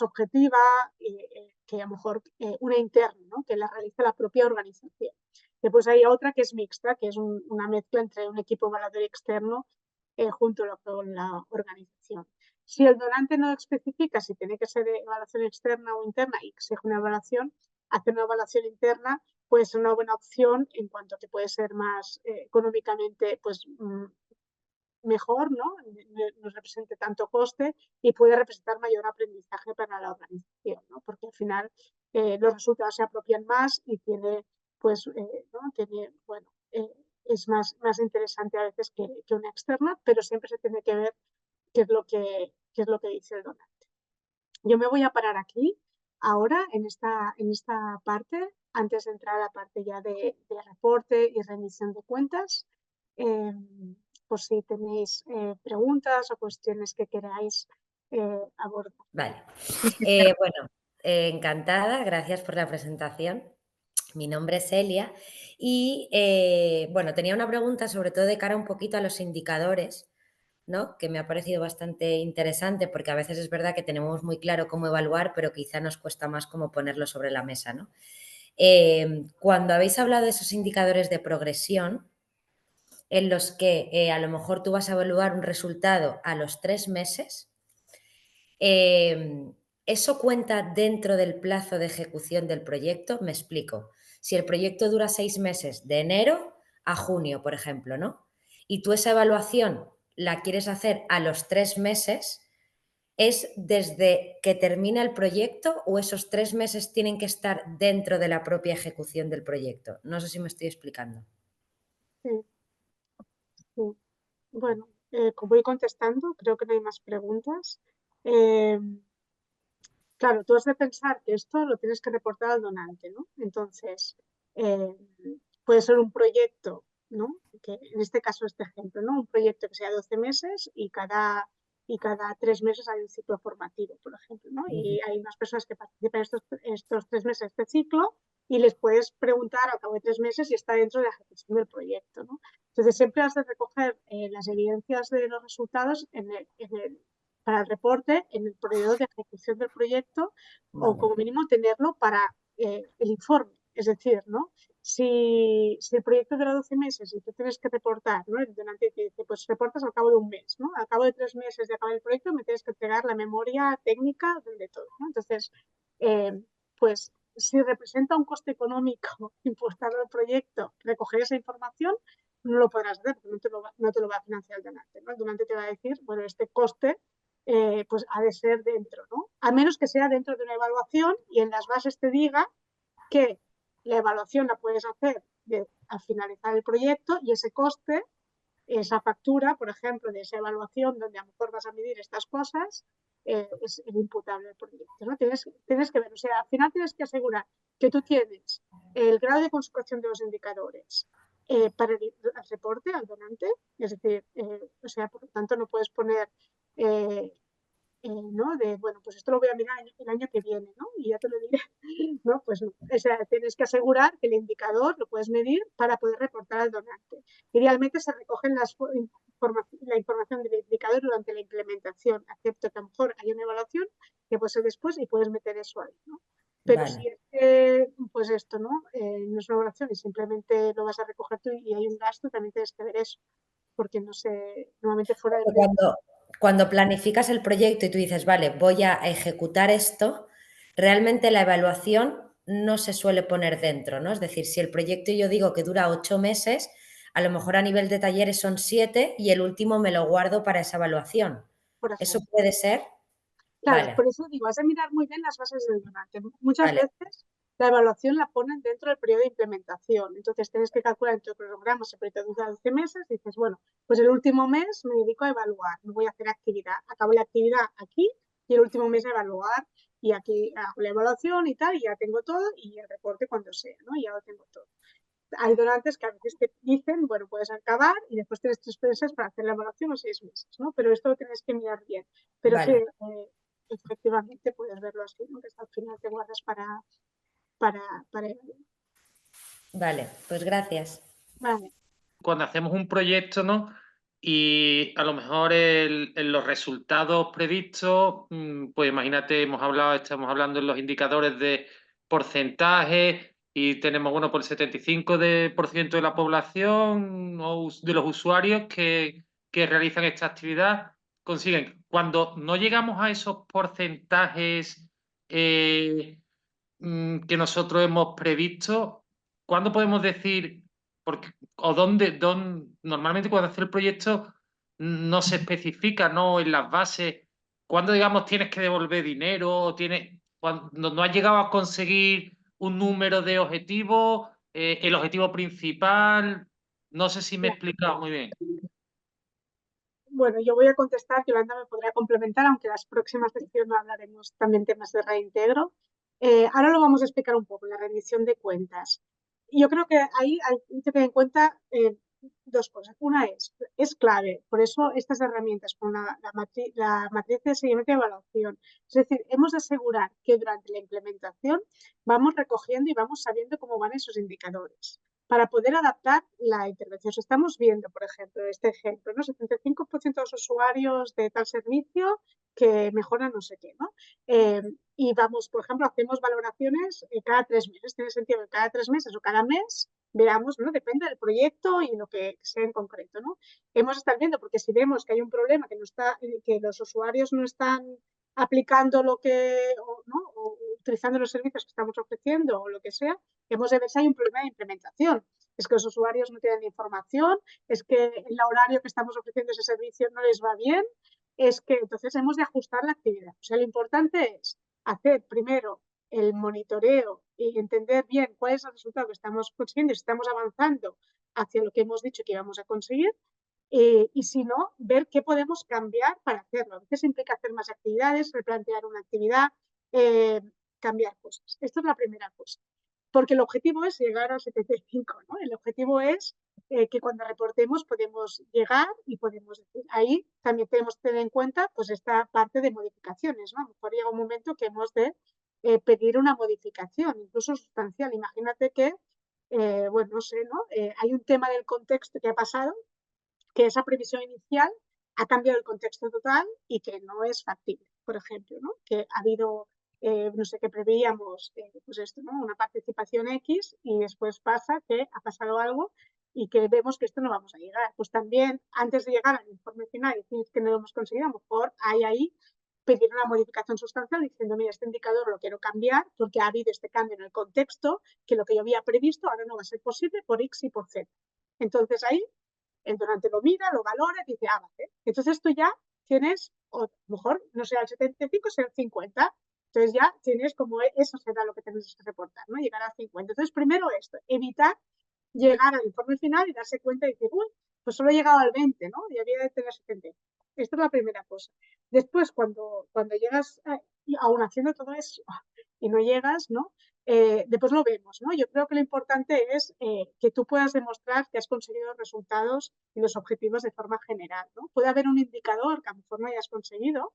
objetiva que a lo mejor una interna, ¿no? Que la realiza la propia organización. Después hay otra que es mixta, que es una mezcla entre un equipo evaluador externo junto con la organización. Si el donante no especifica si tiene que ser evaluación externa o interna y exige una evaluación, hacer una evaluación interna puede ser una buena opción en cuanto a que puede ser más económicamente pues, mejor, ¿no? No represente tanto coste y puede representar mayor aprendizaje para la organización, ¿no? Porque al final los resultados se apropian más y tiene, pues, ¿no? Tiene, bueno, es más interesante a veces que una externa, pero siempre se tiene que ver qué es lo que dice el donante. Yo me voy a parar aquí ahora en esta parte, antes de entrar a la parte ya de reporte y rendición de cuentas. Por si tenéis preguntas o cuestiones que queráis abordar. Vale. Bueno, encantada, gracias por la presentación. Mi nombre es Elia y, bueno, tenía una pregunta sobre todo de cara un poquito a los indicadores, ¿no? Que me ha parecido bastante interesante porque a veces es verdad que tenemos muy claro cómo evaluar, pero quizá nos cuesta más cómo ponerlo sobre la mesa, ¿no? Cuando habéis hablado de esos indicadores de progresión, en los que a lo mejor tú vas a evaluar un resultado a los 3 meses, ¿eso cuenta dentro del plazo de ejecución del proyecto? Me explico. Si el proyecto dura 6 meses, de enero a junio, por ejemplo, ¿no? Y tú esa evaluación la quieres hacer a los 3 meses, ¿es desde que termina el proyecto o esos 3 meses tienen que estar dentro de la propia ejecución del proyecto? No sé si me estoy explicando. Sí, sí. Bueno, como voy contestando, creo que no hay más preguntas. Claro, tú has de pensar que esto lo tienes que reportar al donante, ¿no? Entonces, eh, puede ser un proyecto, ¿no? Que en este caso, este ejemplo, ¿no? Un proyecto que sea 12 meses y cada 3 meses hay un ciclo formativo, por ejemplo, ¿no? Y hay unas personas que participan estos 3 meses de este ciclo y les puedes preguntar al cabo de 3 meses si está dentro de la ejecución del proyecto, ¿no? Entonces, siempre has de recoger las evidencias de los resultados para el reporte en el periodo de ejecución del proyecto o Vale, como mínimo tenerlo para el informe. Es decir, ¿no? Si el proyecto dura 12 meses y tú tienes que reportar, ¿no? El donante te dice, pues reportas al cabo de un mes, ¿no? Al cabo de 3 meses de acabar el proyecto me tienes que entregar la memoria técnica de todo, ¿no? Entonces, pues si representa un coste económico impostado al proyecto, recoger esa información, no lo podrás hacer porque no te lo va a financiar el donante, ¿no? El donante te va a decir, bueno, este coste pues ha de ser dentro, ¿no? A menos que sea dentro de una evaluación y en las bases te diga que la evaluación la puedes hacer al finalizar el proyecto y ese coste, esa factura, por ejemplo, de esa evaluación donde a lo mejor vas a medir estas cosas, es el imputable del proyecto, ¿no? Tienes que ver, o sea, al final tienes que asegurar que tú tienes el grado de consecución de los indicadores para el reporte al donante, es decir, o sea, por lo tanto no puedes poner eh, ¿no? De, bueno, pues esto lo voy a mirar el año que viene, ¿no? Y ya te lo diré, ¿no? Pues no. O sea, tienes que asegurar que el indicador lo puedes medir para poder reportar al donante. Idealmente se recogen la información del indicador durante la implementación, excepto que a lo mejor hay una evaluación que puede ser después y puedes meter eso ahí, ¿no? Pero vale. si es pues esto, ¿no? No es una evaluación y simplemente lo vas a recoger tú y hay un gasto, también tienes que ver eso, porque no sé, normalmente fuera de proyecto. Cuando planificas el proyecto y tú dices, vale, voy a ejecutar esto, realmente la evaluación no se suele poner dentro, ¿no? Es decir, si el proyecto yo digo que dura 8 meses, a lo mejor a nivel de talleres son 7 y el último me lo guardo para esa evaluación. por ¿Eso ejemplo. puede ser? Claro, Vale, por eso digo, has de mirar muy bien las bases del donante. Muchas vale, veces la evaluación la ponen dentro del periodo de implementación. Entonces tienes que calcular en tu programa, si el proyecto dura 12 meses, dices, bueno, pues el último mes me dedico a evaluar, no voy a hacer actividad. Acabo la actividad aquí y el último mes a evaluar y aquí hago la evaluación y tal, y ya tengo todo y el reporte cuando sea, ¿no? Y ya lo tengo todo. Hay donantes que a veces te dicen, bueno, puedes acabar y después tienes 3 meses para hacer la evaluación o 6 meses, ¿no? Pero esto lo tienes que mirar bien. Pero sí, vale, efectivamente puedes verlo así, ¿no? Que hasta el final te guardas para, para evaluar. vale, pues gracias. Vale, Cuando hacemos un proyecto, ¿no? Y a lo mejor los resultados previstos, pues imagínate, estamos hablando en los indicadores de porcentaje y tenemos, bueno, por el 75% de la población o de los usuarios que realizan esta actividad consiguen. Cuando no llegamos a esos porcentajes que nosotros hemos previsto, ¿cuándo podemos decir, porque, o normalmente cuando hace el proyecto no se especifica, ¿no? En las bases, cuándo, digamos, tienes que devolver dinero, cuando no has llegado a conseguir un número de objetivos, el objetivo principal, no sé si me he ya. explicado muy bien. Bueno, yo voy a contestar, Yolanda me podrá complementar, aunque las próximas secciones hablaremos también temas de reintegro. Ahora lo vamos a explicar un poco, la rendición de cuentas. Yo creo que ahí hay que tener en cuenta dos cosas. Una es clave, por eso estas herramientas con la matriz de seguimiento y evaluación. Es decir, hemos de asegurar que durante la implementación vamos recogiendo y vamos sabiendo cómo van esos indicadores para poder adaptar la intervención. Si estamos viendo, por ejemplo, este ejemplo, ¿no? 75% de los usuarios de tal servicio que mejoran no sé qué, ¿no? Y vamos, por ejemplo, hacemos valoraciones cada 3 meses. Tiene sentido que cada 3 meses o cada mes veamos, ¿no? Depende del proyecto y lo que sea en concreto, ¿no? Hemos de estar viendo, porque si vemos que hay un problema, que los usuarios no están aplicando lo que, ¿no? O utilizando los servicios que estamos ofreciendo o lo que sea, hemos de ver si hay un problema de implementación. Es que los usuarios no tienen información, es que el horario que estamos ofreciendo ese servicio no les va bien, es que entonces hemos de ajustar la actividad. O sea, lo importante es hacer primero el monitoreo y entender bien cuál es el resultado que estamos consiguiendo, si estamos avanzando hacia lo que hemos dicho que íbamos a conseguir, y si no, ver qué podemos cambiar para hacerlo. A veces implica hacer más actividades, replantear una actividad, eh, cambiar cosas. Esto es la primera cosa. Porque el objetivo es llegar al 75, ¿no? El objetivo es que cuando reportemos podemos llegar y podemos decir. Ahí también tenemos que tener en cuenta pues esta parte de modificaciones, ¿no? A lo mejor llega un momento que hemos de pedir una modificación, incluso sustancial. Imagínate que, bueno, no sé, ¿no? Hay un tema del contexto que ha pasado, que esa previsión inicial ha cambiado el contexto total y que no es factible, por ejemplo, ¿no? Que ha habido, no sé, que preveíamos, pues esto, ¿no? Una participación X y después pasa que ha pasado algo y que vemos que esto no vamos a llegar. Pues también, antes de llegar al informe final y decir que no lo hemos conseguido, a lo mejor hay ahí pedir una modificación sustancial diciendo, mira, este indicador lo quiero cambiar porque ha habido este cambio en el contexto, que lo que yo había previsto ahora no va a ser posible por X y por Z. Entonces ahí el donante lo mira, lo valora y dice, ah, vale. Entonces tú ya tienes, o a lo mejor no sea el 75, sea el 50. Entonces ya tienes como eso será lo que tienes que reportar, ¿no? Llegar al 50. Entonces primero esto, evitar llegar al informe final y darse cuenta y decir, uy, pues solo he llegado al 20, ¿no? Y había de tener 70. Esto es la primera cosa. Después, cuando llegas, aún haciendo todo eso y no llegas, ¿no? Después lo vemos, ¿no? Yo creo que lo importante es que tú puedas demostrar que has conseguido resultados y los objetivos de forma general, ¿no? Puede haber un indicador que a lo mejor no hayas conseguido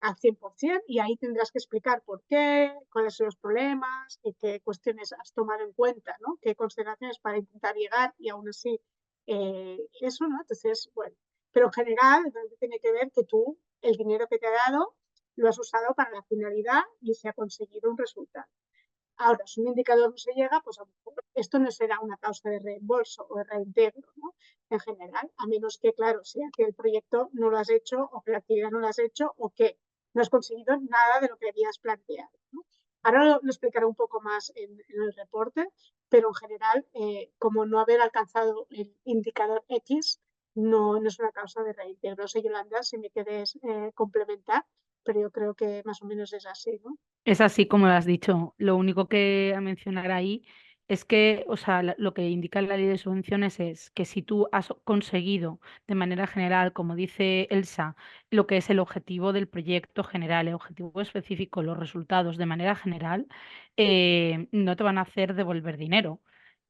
al 100% y ahí tendrás que explicar por qué, cuáles son los problemas y qué cuestiones has tomado en cuenta, ¿no? Qué consideraciones para intentar llegar y aún así eso, ¿no? Entonces, bueno, pero en general tiene que ver que tú el dinero que te ha dado lo has usado para la finalidad y se ha conseguido un resultado. Ahora, si un indicador no se llega, pues a lo mejor esto no será una causa de reembolso o de reintegro, ¿no? En general, a menos que, claro, sea que el proyecto no lo has hecho o que la actividad no lo has hecho o que no has conseguido nada de lo que habías planteado, ¿no? Ahora lo explicaré un poco más en el reporte, pero en general, como no haber alcanzado el indicador X no es una causa de reintegro. No sé, Yolanda, si me quieres complementar, pero yo creo que más o menos es así, ¿no? Es así como lo has dicho. Lo único que a mencionar ahí es que, o sea, lo que indica la ley de subvenciones es que si tú has conseguido de manera general, como dice Elsa, lo que es el objetivo del proyecto general, el objetivo específico, los resultados de manera general, no te van a hacer devolver dinero.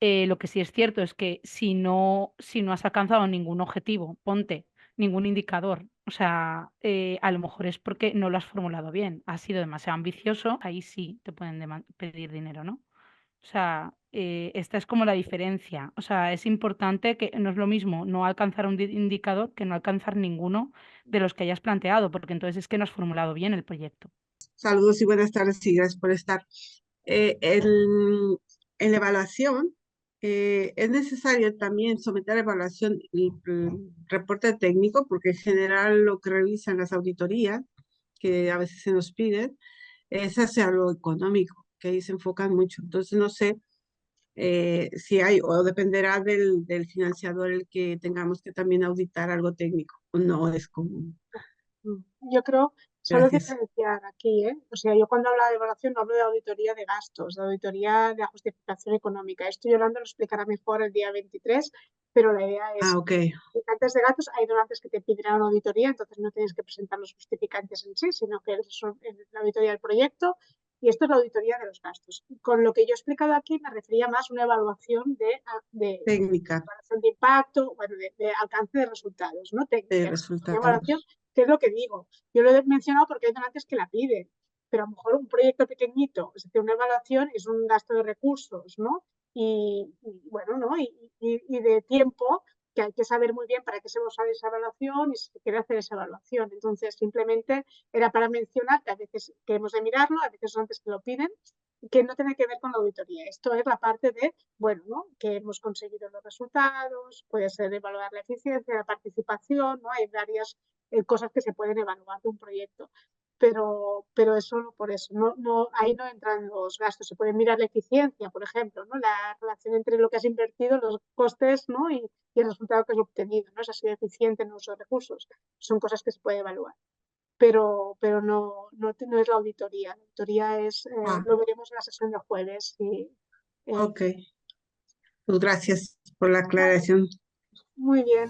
Lo que sí es cierto es que si no has alcanzado ningún objetivo, ponte ningún indicador. O sea, a lo mejor es porque no lo has formulado bien, has sido demasiado ambicioso, ahí sí te pueden pedir dinero, ¿no? O sea, esta es como la diferencia. O sea, es importante que no es lo mismo no alcanzar un indicador que no alcanzar ninguno de los que hayas planteado, porque entonces es que no has formulado bien el proyecto. Saludos y buenas tardes y gracias por estar. En la evaluación es necesario también someter a evaluación el reporte técnico, porque en general lo que revisan las auditorías, que a veces se nos piden, es hacia lo económico, que ahí se enfocan mucho. Entonces no sé si hay, o dependerá del financiador el que tengamos que también auditar algo técnico. No es común. Yo creo, solo Gracias. diferenciar aquí, ¿eh? O sea, yo cuando hablo de evaluación no hablo de auditoría de gastos, de auditoría de la justificación económica. Esto Yolanda lo explicará mejor el día 23, pero la idea es, Ah, ok. justificantes de gastos, hay donantes que te pedirán una auditoría, entonces no tienes que presentar los justificantes en sí, sino que son la auditoría del proyecto, y esto es la auditoría de los gastos. Con lo que yo he explicado aquí me refería más a una evaluación de Técnica evaluación de impacto, bueno, de alcance de resultados, ¿no? de Técnica. Una evaluación, resultados. ¿qué es lo que digo? Yo lo he mencionado porque hay donantes que la piden, pero a lo mejor un proyecto pequeñito, es decir, una evaluación es un gasto de recursos, ¿no? Bueno, ¿no? Y de tiempo, que hay que saber muy bien para qué se usa esa evaluación y si se quiere hacer esa evaluación. Entonces, simplemente era para mencionar que a veces queremos de mirarlo, a veces son antes que lo piden, que no tiene que ver con la auditoría. Esto es la parte de, bueno, ¿no? Que hemos conseguido los resultados, puede ser evaluar la eficiencia, la participación, ¿no? Hay varias cosas que se pueden evaluar de un proyecto. Pero es solo por eso, ahí no entran los gastos, se puede mirar la eficiencia, por ejemplo, ¿no? La relación entre lo que has invertido, los costes, ¿no? y el resultado que has obtenido, ¿no? Si has sido eficiente en el uso de recursos, son cosas que se puede evaluar. Pero no es la auditoría. La auditoría es, lo veremos en la sesión de jueves. Ok. Pues gracias por la aclaración. Muy bien.